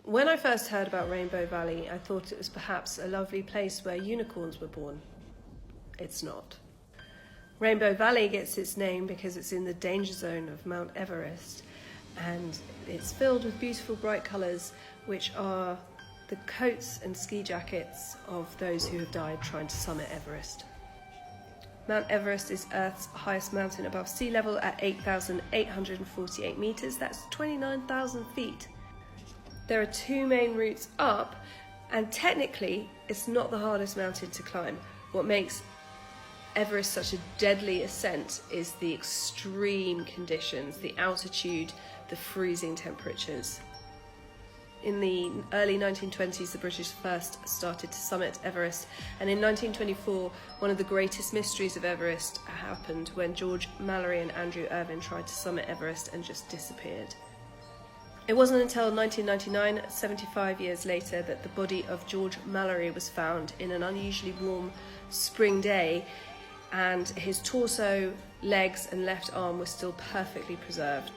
When I first heard about Rainbow Valley, I thought it was perhaps a lovely place where unicorns were born. It's not. Rainbow Valley gets its name because it's in the danger zone of Mount Everest, and it's filled with beautiful bright colours, which are the coats and ski jackets of those who have died trying to summit Everest. Mount Everest is Earth's highest mountain above sea level at 8,848 metres. That's 29,000 feet. There are two main routes up, and technically it's not the hardest mountain to climb. What makes Everest such a deadly ascent is the extreme conditions, the altitude, the freezing temperatures. In the early 1920s, the British first started to summit Everest, and in 1924, one of the greatest mysteries of Everest happened when George Mallory and Andrew Irvine tried to summit Everest and just disappeared. It wasn't until 1999, 75 years later, that the body of George Mallory was found in an unusually warm spring day, and his torso, legs and left arm were still perfectly preserved.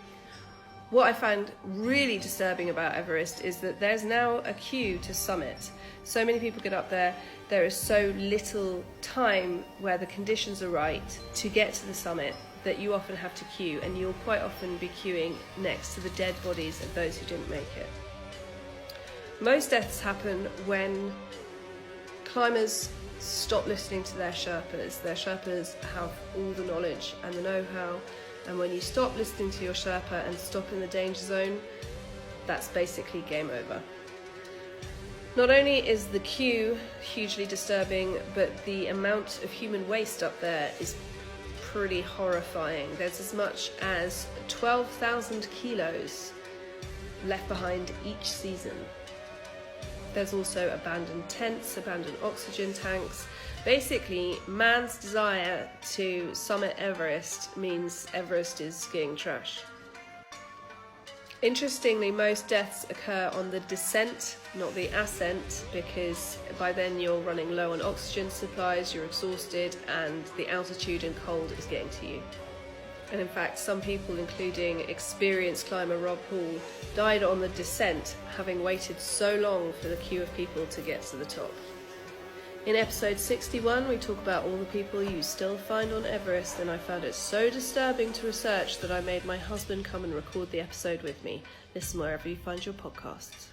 What I found really disturbing about Everest is that there's now a queue to summit. So many people get up there, there is so little time where the conditions are right to get to the summit that you often have to queue, and you'll quite often be queuing next to the dead bodies of those who didn't make it. Most deaths happen when climbers stop listening to their Sherpas. Their Sherpas have all the knowledge and the know-how, and when you stop listening to your Sherpa and stop in the danger zone, that's basically game over. Not only is the queue hugely disturbing, but the amount of human waste up there is pretty horrifying. There's as much as 12,000 kilos left behind each season. There's also abandoned tents, abandoned oxygen tanks. Basically, man's desire to summit Everest means Everest is skiing trash. Interestingly, most deaths occur on the descent, not the ascent, because by then you're running low on oxygen supplies, you're exhausted, and the altitude and cold is getting to you. And in fact, some people, including experienced climber Rob Hall, died on the descent, having waited so long for the queue of people to get to the top. In episode 61, we talk about all the people you still find on Everest, and I found it so disturbing to research that I made my husband come and record the episode with me. Listen wherever you find your podcasts.